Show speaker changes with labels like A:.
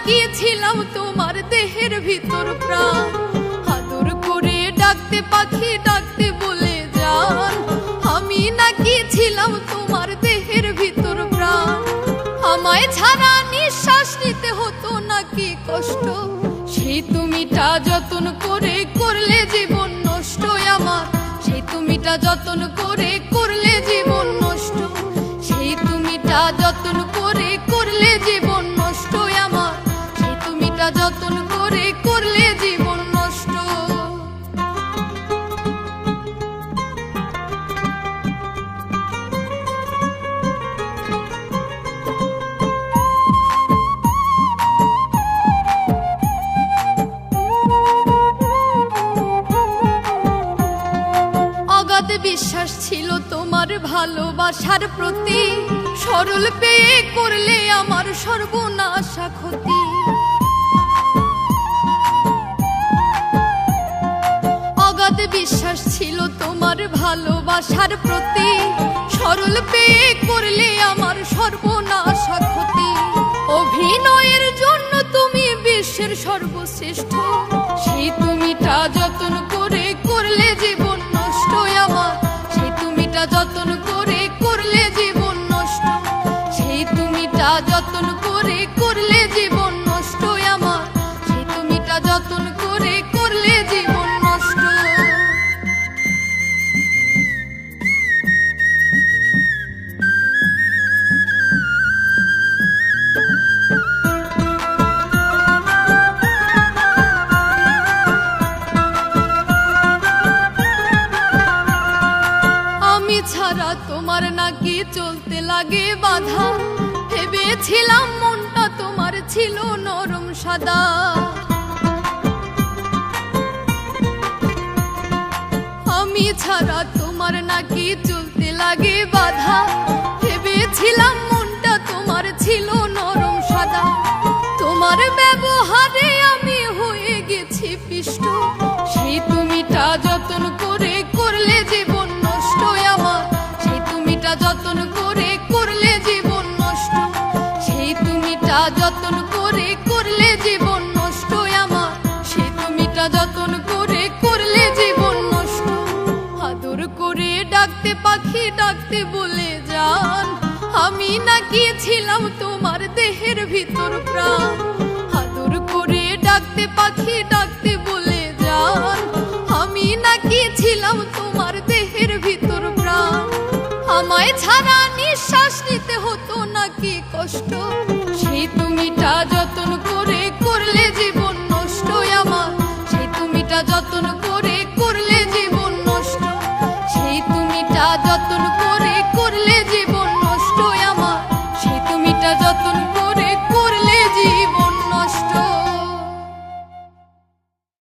A: নাকি ছিলাম তোমার দেহের ভিতর প্রাণ। আদর করে ডাকতে পাখি ডাকতে বলে যান, আমি নাকি ছিলাম তোমার দেহের ভিতর প্রাণ। আমায় ছাড়া নিঃশ্বাস নিতে হতো নাকি কষ্ট, সেই তুমিটা যতন করে করলে জীবন নষ্ট আমার। সেই তুমিটা যতন করে করলে জীবন নষ্ট, সেই তুমিটা যতন করে করলে জীবন নষ্ট আমার। সেই তুমিটা যতন করে করলে জীবন নষ্ট। অগাধ বিশ্বাস ছিল তোমার ভালোবাসার প্রতি, সরল পেয়ে করলে আমার সর্বনাশা ক্ষতি। অগাধ বিশ্বাস ছিল তোমার ভালোবাসার প্রতি, সরল পেয়ে করলে আমার সর্বনাশা ক্ষতি। অভিনয়ের জন্য তুমি বিশ্বের সর্বশ্রেষ্ঠ, সেই তুমিটা যতন করে করলে জীবন নষ্ট আমার। সেই তুমিটা যতন করে করলে জীবন নষ্ট, সেই তুমিটা যতন করে করলে জীবন নষ্ট আমার। সেই তুমিটা যতন করে করলে জীবন নষ্ট। ছাড়া তোমার নাকি চলতে লাগে বাধা, ভেবেছিলাম মনটা তোমার ছিল নরম সাদা। আমি ছাড়া তোমার নাকি চলতে লাগে বাধা, ভেবেছিলাম মনটা তোমার ছিল নরম সাদা। তোমার ব্যবহারে আমি হয়ে গেছি পিষ্ট, সেই তুমিটা যতন করে করলে জীবন নষ্ট আমার। সেই তুমিটা যতন করে করলে জীবন নষ্ট, সেই তুমিটা যতন করে করলে জীবন নষ্ট আমার। সেই তুমিটা যতন করে করলে জীবন নষ্ট। আদর করে ডাকতে পাখি ডাকতে বলে যান, আমি নাকি ছিলাম তোমার দেহের ভিতর প্রাণ। আদর করে ডাকতে পাখি ডাকতে বলে যান, আমি নাকি ছিলাম তোমার দেহের ভিতর প্রাণ। আমায় ছাড়া নিঃশ্বাস নিতে হতো নাকি কষ্ট,